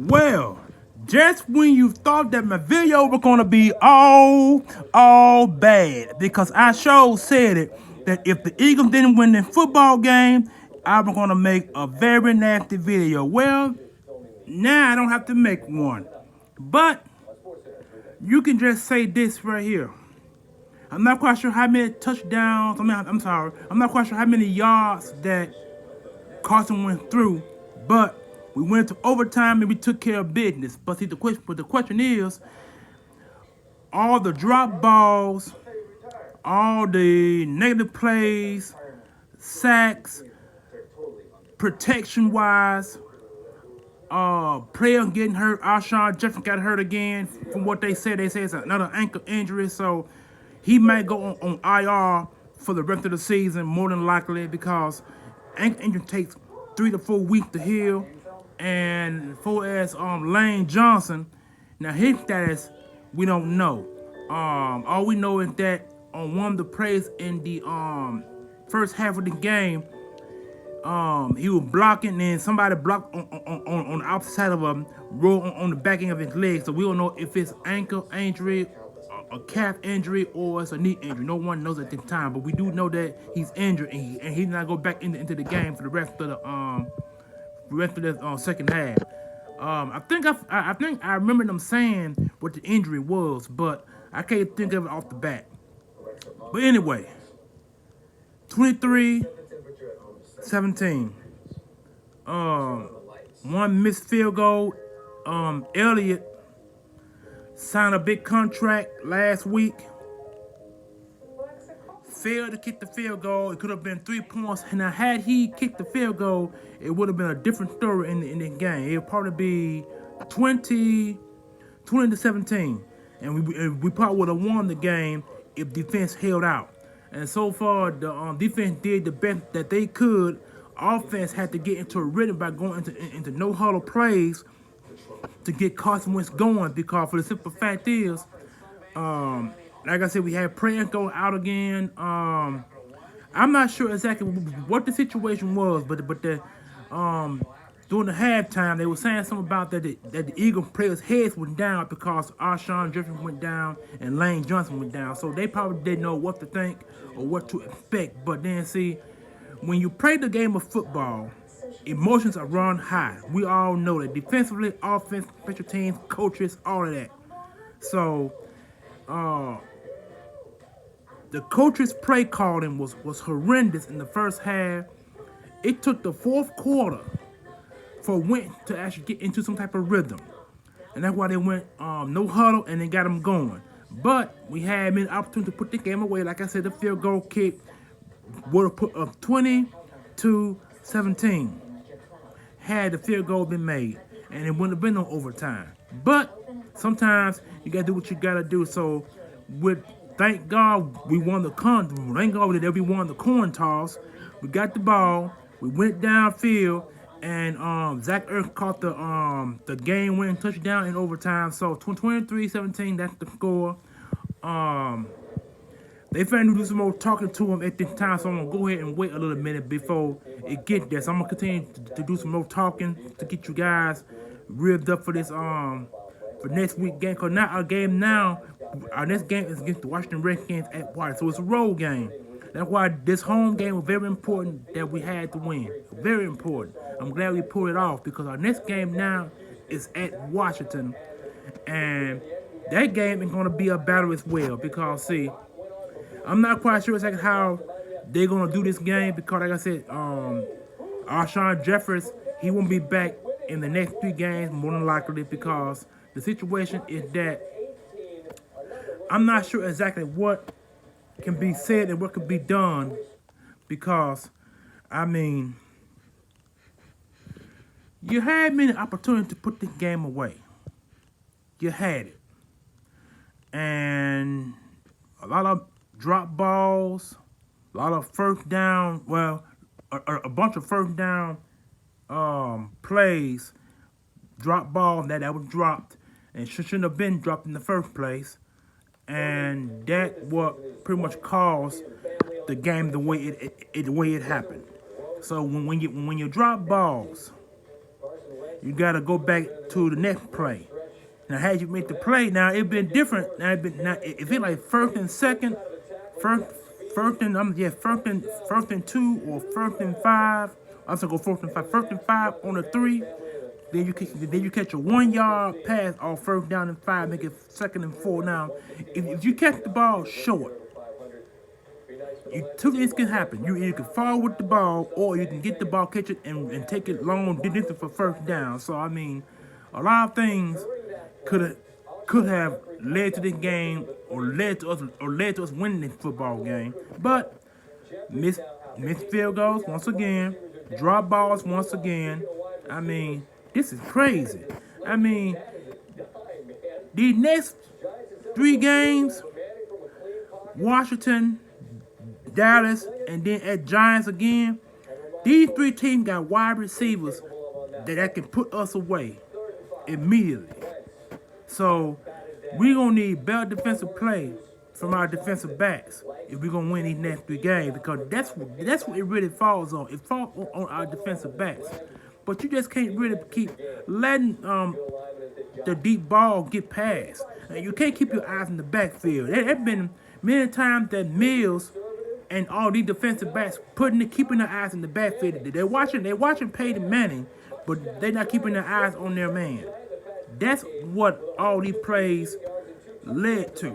Well, just when you thought that my video was gonna be all bad, because I sure said it that if the Eagles didn't win the football game, I was gonna make a very nasty video. Well, now I don't have to make one, but you can just say this right here. I'm not quite sure how many touchdowns. I'm sorry. I'm not quite sure how many yards that Carson went through, but we went to overtime and we took care of business. But see, the question is, all the drop balls, all the negative plays, sacks, protection-wise, players getting hurt. Alshon Jefferson got hurt again. From what they say it's another ankle injury, so he might go on IR for the rest of the season, more than likely, because ankle injury takes 3 to 4 weeks to heal. And for as Lane Johnson, now his status we don't know. All we know is that on one of the plays in the first half of the game, he was blocking and somebody blocked on the opposite side of him, roll on the back end of his leg. So we don't know if it's ankle injury, a calf injury, or it's a knee injury. No one knows at this time, but we do know that he's injured and he's not go back into the game for the rest of the second half. I think I remember them saying what the injury was, but I can't think of it off the bat. But anyway, 23-17. One missed field goal. Elliott signed a big contract last week. Failed to kick the field goal. It could have been 3 points. Now, had he kicked the field goal, it would have been a different story in the game. It would probably be 20-17. And we probably would have won the game if defense held out. And so far, the defense did the best that they could. Offense had to get into a rhythm by going into no-huddle plays to get Carson Wentz going, because for the simple fact is, like I said, we had Prince go out again. I'm not sure exactly what the situation was, but the during the halftime they were saying something about that the Eagle players' heads went down because Alshon Jefferson went down and Lane Johnson went down. So they probably didn't know what to think or what to expect. But then see, when you play the game of football, emotions are run high. We all know that defensively, offense, special teams, coaches, all of that. So the coach's play calling was horrendous in the first half. It took the fourth quarter for Wentz to actually get into some type of rhythm. And that's why they went no huddle and they got them going. But we had an opportunity to put the game away. Like I said, the field goal kick would have put up 20-17 had the field goal been made. And it wouldn't have been no overtime. But sometimes you got to do what you got to do. So thank God we won the coin toss. We got the ball. We went downfield, and Zach Ertz caught the game-winning touchdown in overtime. So 23-17, that's the score. They finna do some more talking to him at this time, so I'm gonna go ahead and wait a little minute before it gets there. So I'm gonna continue to do some more talking to get you guys revved up for this for next week game. Cause now our next game is against the Washington Redskins at Washington, so it's a road game. That's why this home game was very important that we had to win. Very important. I'm glad we pulled it off, because our next game now is at Washington. And that game is going to be a battle as well, because, see, I'm not quite sure exactly how they're going to do this game, because, like I said, Alshon Jefferson, he won't be back in the next 3 games, more than likely, because the situation is that I'm not sure exactly what can be said and what can be done, because, I mean, you had many opportunities to put this game away. You had it. And a lot of drop balls, a lot of first down, well, a bunch of first down plays, drop ball that was dropped and shouldn't have been dropped in the first place. And that what pretty much caused the game the way it happened. So when you drop balls you gotta go back to the next play. Now, had you made the play, now it been different. Now if it like first and second, first first and 2 or first and 5. I'm gonna go first and 5 on the 3. Then you catch a 1 yard pass off first down and 5, make it second and 4. Now, if you catch the ball short, two things can happen. You either can fall with the ball, or you can get the ball, catch it, and take it long distance for first down. So I mean, a lot of things could have led to this game, or led to us winning this football game. But missed field goals once again, drop balls once again. I mean, this is crazy. I mean, the next 3 games, Washington, Dallas, and then at Giants again. These 3 teams got wide receivers that can put us away immediately. So we're going to need better defensive play from our defensive backs if we're going to win these next 3 games, because that's what it really falls on. It falls on our defensive backs. But you just can't really keep letting the deep ball get past. And you can't keep your eyes in the backfield. There have been many times that Mills and all these defensive backs keeping their eyes in the backfield. They're watching Peyton Manning, but they're not keeping their eyes on their man. That's what all these plays led to.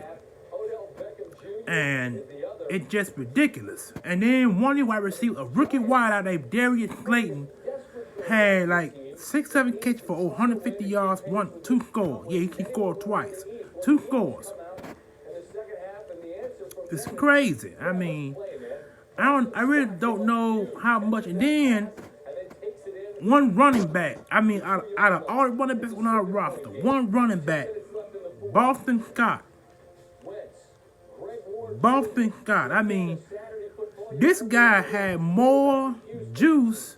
And it's just ridiculous. And then one of the wide receivers, a rookie wideout named Darius Slayton, had like 6-7 catches for 150 yards, 2 scores. Yeah, he scored twice. 2 scores. It's crazy. I mean, I really don't know how much. And then one running back. I mean, out of all the running backs on our roster, one running back, Boston Scott. I mean, this guy had more juice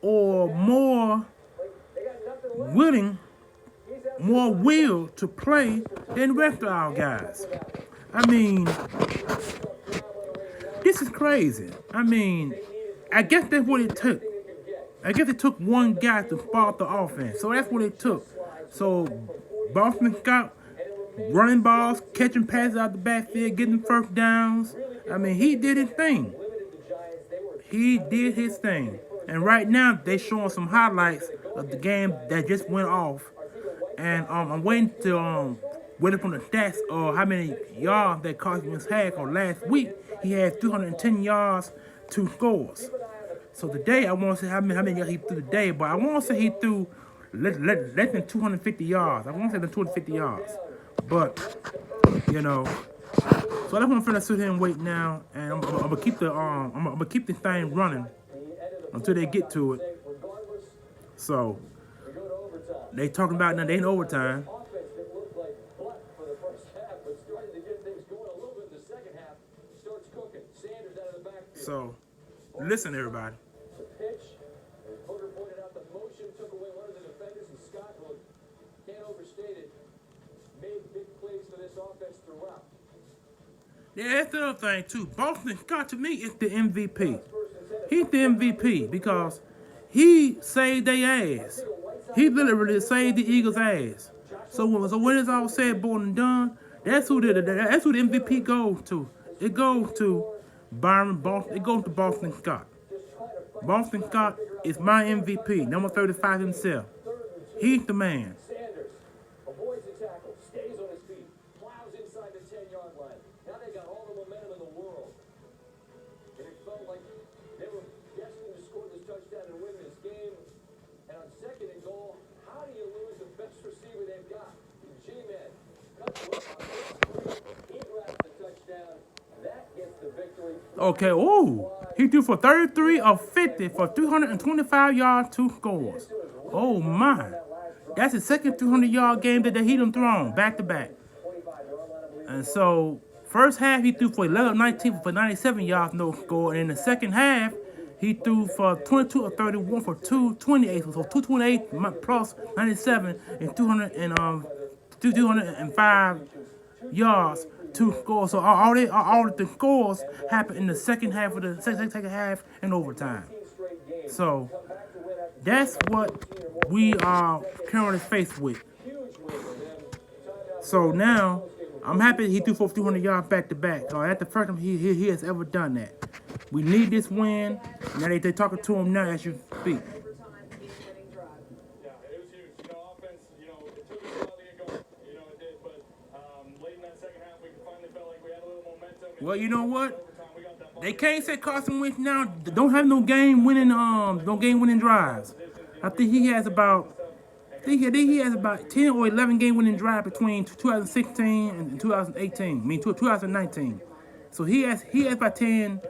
or more will to play than the rest of our guys. I mean, this is crazy. I mean, I guess that's what it took. I guess it took one guy to spark the offense. So that's what it took. So Boston Scott running balls, catching passes out the backfield, getting first downs. I mean, he did his thing. And right now, they're showing some highlights of the game that just went off. And I'm waiting from the stats of how many yards that Cousins had. Or last week, he had 210 yards, 2 scores. So today, I want to say how many yards he threw today, but I want to say he threw less than 250 yards. I want to say than 250 yards. But, you know, so that's what I'm finna sit here and wait now, and I'm gonna keep this thing running until they get to it. So they talking about now they in overtime. So listen, everybody. Yeah, that's the other thing too. Boston Scott to me is the MVP. He's the MVP because he saved their ass. He literally saved the Eagles' ass. So when it's all said, born and done, that's who the MVP goes to. It goes to Boston. It goes to Boston Scott. Boston Scott is my MVP, number 35 himself. He's the man. Okay, he threw for 33 of 50 for 225 yards, 2 scores. Oh my. That's his second 200-yard game that he done thrown back to back. And so, first half he threw for 11-19 for 97 yards, no score. And in the second half, he threw for 22 of 31 for 228. So 228 plus 97 and 205 yards, 2 scores. So all the scores happened in the second half and overtime. So that's what we are currently faced with. So now, I'm happy he threw for 200 yards back to back. That's the first time he has ever done that. We need this win. Now they talking to him now as you speak. Well, you know what? They can't say Carson Wentz now don't have no game winning drives. I think he has about he has about 10 or 11 game winning drive between 2016 and 2018. I mean 2019. So he has about 10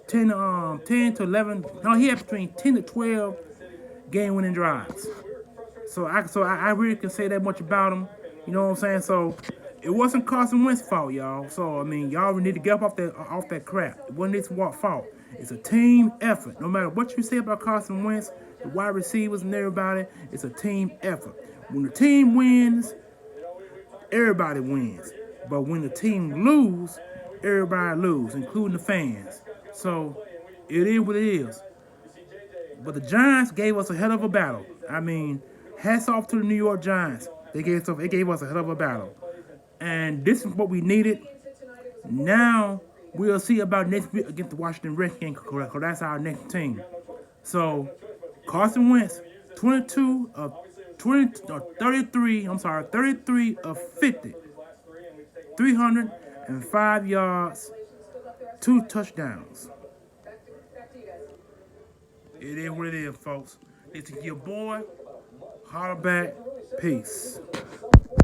to 11. No, he has between 10 to 12 game winning drives. So I really can say that much about him. You know what I'm saying? So it wasn't Carson Wentz's fault, y'all. So I mean, y'all need to get up off that crap. It wasn't his fault. It's a team effort. No matter what you say about Carson Wentz, the wide receivers and everybody, it's a team effort. When the team wins, everybody wins. But when the team lose, everybody lose, including the fans. So it is what it is. But the Giants gave us a hell of a battle. I mean, hats off to the New York Giants. They gave us a hell of a battle. And this is what we needed. Now we'll see about next week against the Washington Redskins, because that's our next team. So Carson Wentz, 33 of 50, 305 yards, 2 touchdowns. It is what it is, folks. This is your boy. Holler back. Peace.